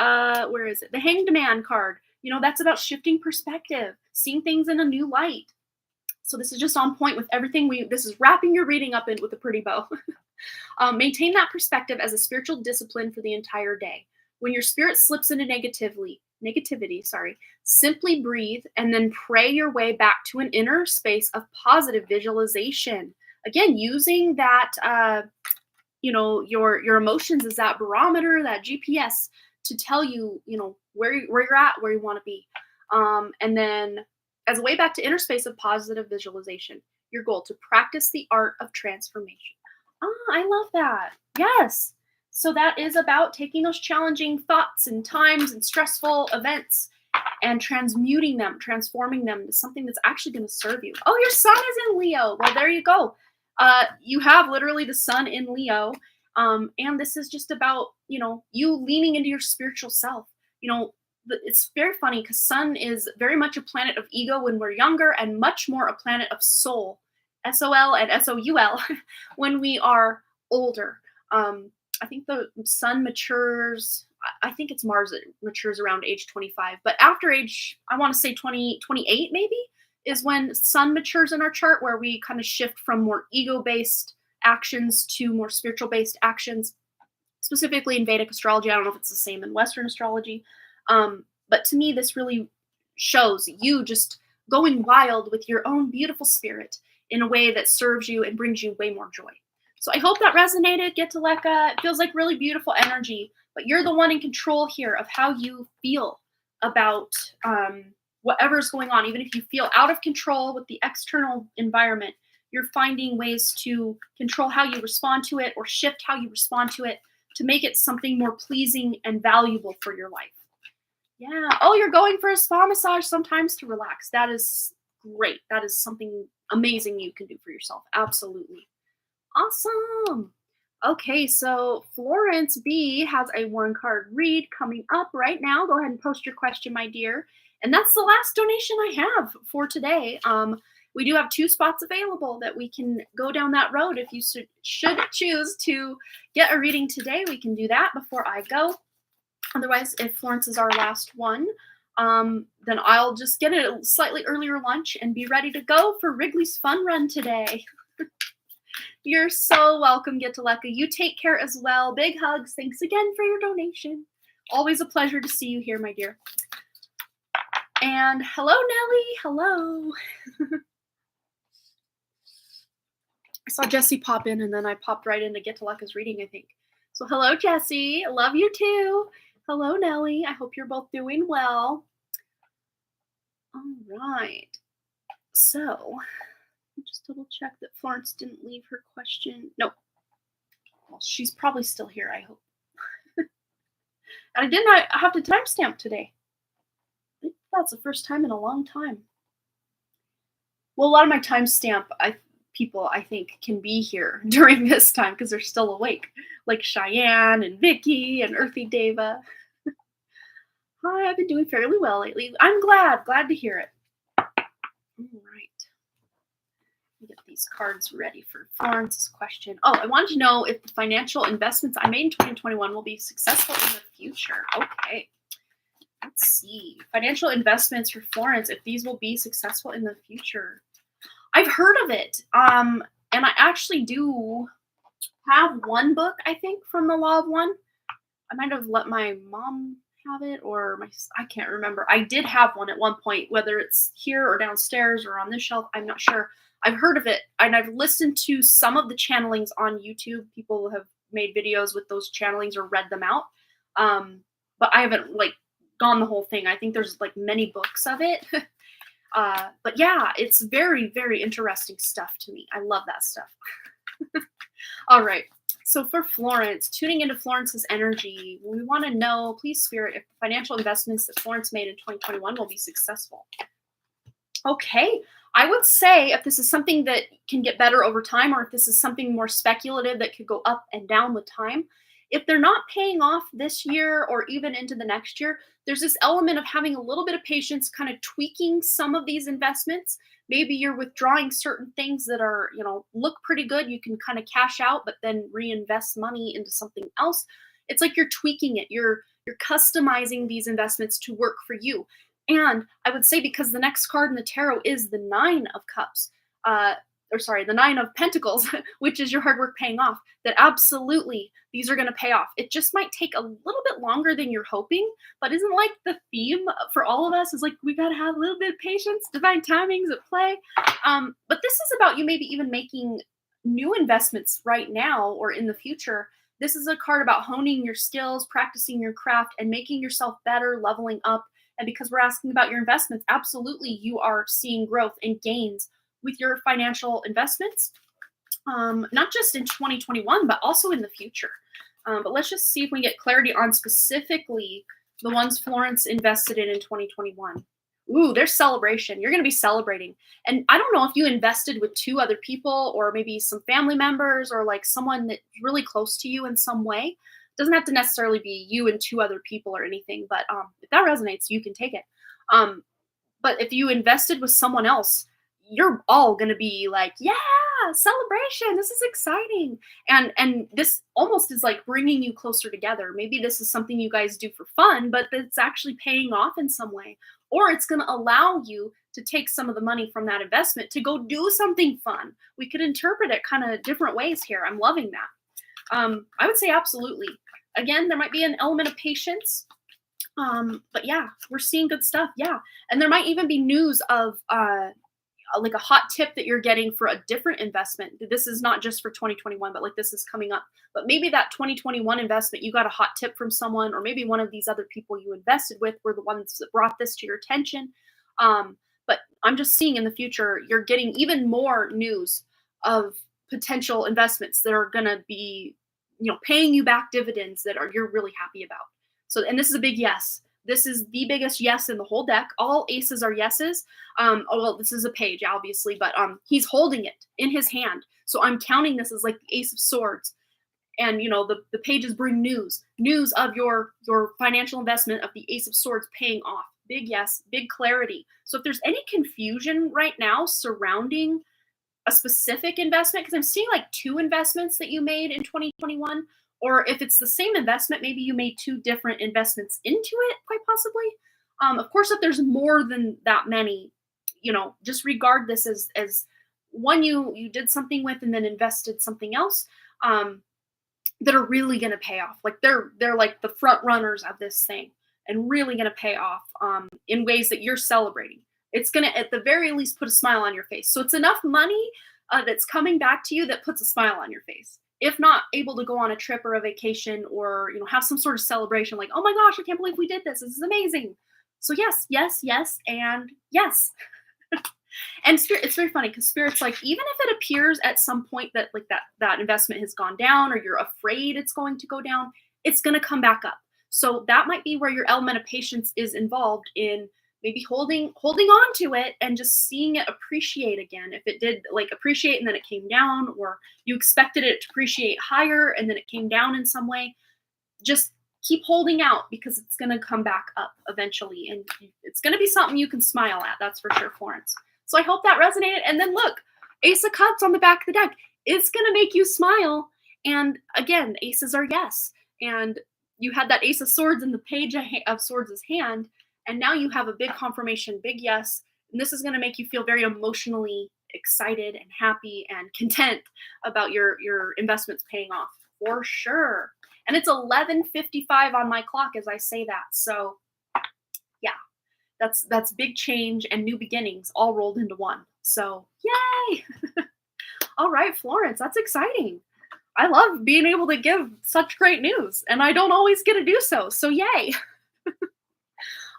where is it? The Hanged Man card. That's about shifting perspective, seeing things in a new light. So this is just on point with everything this is wrapping your reading up in with a pretty bow. Maintain that perspective as a spiritual discipline for the entire day. When your spirit slips into negativity, simply breathe and then pray your way back to an inner space of positive visualization. Again, using that, your emotions as that barometer, that GPS to tell you, where you're at, where you want to be. And then as a way back to inner space of positive visualization, your goal to practice the art of transformation. I love that. Yes. So that is about taking those challenging thoughts and times and stressful events and transmuting them, transforming them to something that's actually going to serve you. Oh, your sun is in Leo. Well, there you go. You have literally the sun in Leo. And this is just about, you leaning into your spiritual self. It's very funny because sun is very much a planet of ego when we're younger and much more a planet of soul, SOL and SOUL, when we are older. I think the sun matures, I think it's Mars that matures around age 25. But after age, I want to say 28 maybe, is when sun matures in our chart, where we kind of shift from more ego-based actions to more spiritual-based actions, specifically in Vedic astrology. I don't know if it's the same in Western astrology. But to me, this really shows you just going wild with your own beautiful spirit in a way that serves you and brings you way more joy. So I hope that resonated, Getaleka. It feels like really beautiful energy, but you're the one in control here of how you feel about whatever's going on. Even if you feel out of control with the external environment, you're finding ways to control how you respond to it or shift how you respond to it to make it something more pleasing and valuable for your life. Yeah. Oh, you're going for a spa massage sometimes to relax. That is great. That is something amazing you can do for yourself. Absolutely. Awesome. Okay, so Florence B has a one card read coming up right now. Go ahead and post your question, my dear. And that's the last donation I have for today. We do have 2 spots available that we can go down that road. If you should choose to get a reading today, we can do that before I go. Otherwise, if Florence is our last one, then I'll just get a slightly earlier lunch and be ready to go for Wrigley's Fun Run today. You're so welcome, Getaleka. You take care as well. Big hugs. Thanks again for your donation. Always a pleasure to see you here, my dear. And hello, Nellie. Hello. I saw Jessie pop in, and then I popped right into Getaleka's reading, I think. So hello, Jessie. Love you too. Hello, Nellie. I hope you're both doing well. All right. So just double check that Florence didn't leave her question. Nope. Well, she's probably still here, I hope. And I did not have to timestamp today. I think that's the first time in a long time. Well, a lot of my timestamp people, I think, can be here during this time because they're still awake. Like Cheyenne and Vicky and Earthy Deva. Hi, I've been doing fairly well lately. I'm glad to hear it. All right. Get these cards ready for Florence's question. Oh, I wanted to know if the financial investments I made in 2021 will be successful in the future. Okay. Let's see. Financial investments for Florence, if these will be successful in the future. I've heard of it. And I actually do have one book, I think, from the Law of One. I might have let my mom have it or I can't remember. I did have one at one point, whether it's here or downstairs or on this shelf, I'm not sure. I've heard of it and I've listened to some of the channelings on YouTube. People have made videos with those channelings or read them out. But I haven't like gone the whole thing. I think there's like many books of it. But yeah, it's very, very interesting stuff to me. I love that stuff. All right. So for Florence, tuning into Florence's energy, we want to know, please, Spirit, if the financial investments that Florence made in 2021 will be successful. Okay. I would say if this is something that can get better over time, or if this is something more speculative that could go up and down with time, if they're not paying off this year or even into the next year, there's this element of having a little bit of patience, kind of tweaking some of these investments. Maybe you're withdrawing certain things that are, look pretty good. You can kind of cash out, but then reinvest money into something else. It's like you're tweaking it. You're customizing these investments to work for you. And I would say, because the next card in the tarot is the Nine of Cups, the Nine of Pentacles, which is your hard work paying off, that absolutely these are going to pay off. It just might take a little bit longer than you're hoping, but isn't like the theme for all of us is like, we got to have a little bit of patience, divine timings at play. But this is about you maybe even making new investments right now or in the future. This is a card about honing your skills, practicing your craft, and making yourself better, leveling up. And because we're asking about your investments, absolutely you are seeing growth and gains with your financial investments, not just in 2021, but also in the future. But let's just see if we can get clarity on specifically the ones Florence invested in 2021. Ooh, there's celebration. You're going to be celebrating. And I don't know if you invested with two other people or maybe some family members or like someone that's really close to you in some way. It doesn't have to necessarily be you and two other people or anything, but if that resonates, you can take it. But if you invested with someone else, you're all going to be like, yeah, celebration. This is exciting. And this almost is like bringing you closer together. Maybe this is something you guys do for fun, but it's actually paying off in some way. Or it's going to allow you to take some of the money from that investment to go do something fun. We could interpret it kind of different ways here. I'm loving that. I would say absolutely. Again, there might be an element of patience. But yeah, we're seeing good stuff. Yeah. And there might even be news of like a hot tip that you're getting for a different investment. This is not just for 2021, but like this is coming up. But maybe that 2021 investment, you got a hot tip from someone, or maybe one of these other people you invested with were the ones that brought this to your attention. But I'm just seeing in the future, you're getting even more news of potential investments that are going to be, paying you back dividends that you're really happy about. So, and this is a big yes. This is the biggest yes in the whole deck. All aces are yeses. This is a page, obviously, but he's holding it in his hand. So I'm counting this as like the Ace of Swords. And, the pages bring news of your financial investment of the Ace of Swords paying off. Big yes, big clarity. So if there's any confusion right now surrounding a specific investment, because I'm seeing like two investments that you made in 2021, or if it's the same investment, maybe you made two different investments into it, quite possibly. Of course, if there's more than that many, just regard this as one you did something with and then invested something else that are really going to pay off. Like they're like the front runners of this thing and really going to pay off in ways that you're celebrating. It's going to, at the very least, put a smile on your face. So it's enough money that's coming back to you that puts a smile on your face. If not able to go on a trip or a vacation or, have some sort of celebration like, oh my gosh, I can't believe we did this. This is amazing. So yes, yes, yes, and yes. And Spirit, it's very funny because Spirit's like, even if it appears at some point that like that investment has gone down or you're afraid it's going to go down, it's going to come back up. So that might be where your element of patience is involved in maybe holding on to it and just seeing it appreciate again. If it did like appreciate and then it came down, or you expected it to appreciate higher and then it came down in some way, just keep holding out because it's going to come back up eventually. And it's going to be something you can smile at. That's for sure, Florence. So I hope that resonated. And then look, Ace of Cups on the back of the deck. It's going to make you smile. And again, aces are yes. And you had that Ace of Swords in the Page of Swords' hand. And now you have a big confirmation, big yes. And this is going to make you feel very emotionally excited and happy and content about your investments paying off for sure. And it's 11:55 on my clock as I say that. So, yeah, that's big change and new beginnings all rolled into one. So, yay! All right, Florence, that's exciting. I love being able to give such great news, and I don't always get to do so. So, yay.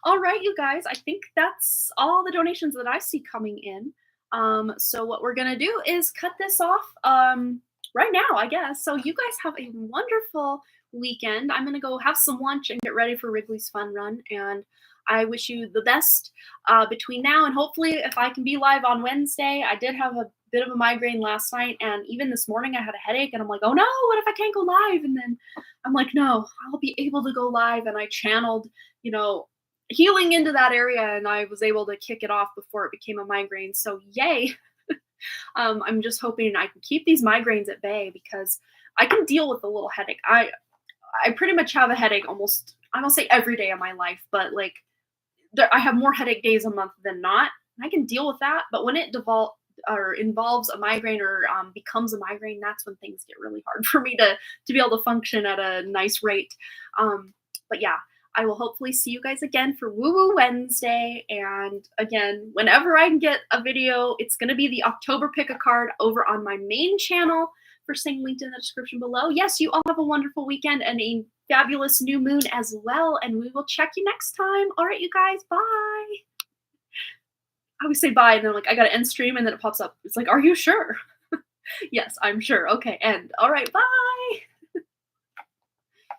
All right, you guys, I think that's all the donations that I see coming in. So what we're gonna do is cut this off right now, I guess. So you guys have a wonderful weekend. I'm gonna go have some lunch and get ready for Wrigley's Fun Run, and I wish you the best between now and hopefully if I can be live on Wednesday. I did have a bit of a migraine last night, and even this morning I had a headache, and I'm like, oh no, what if I can't go live? And then I'm like, no, I'll be able to go live, and I channeled, you know, healing into that area, and I was able to kick it off before it became a migraine. So yay. I'm just hoping I can keep these migraines at bay because I can deal with a little headache. I pretty much have a headache almost, I don't say every day of my life, but like I have more headache days a month than not. I can deal with that, but when it or involves a migraine or becomes a migraine, that's when things get really hard for me to be able to function at a nice rate. But yeah, I will hopefully see you guys again for Woo Woo Wednesday. And again, whenever I can get a video, it's going to be the October Pick a Card over on my main channel. First thing linked in the description below. Yes, you all have a wonderful weekend and a fabulous new moon as well. And we will check you next time. All right, you guys, bye. I always say bye, and then like I gotta end stream, and then it pops up. It's like, are you sure? Yes, I'm sure. Okay, end. All right, bye.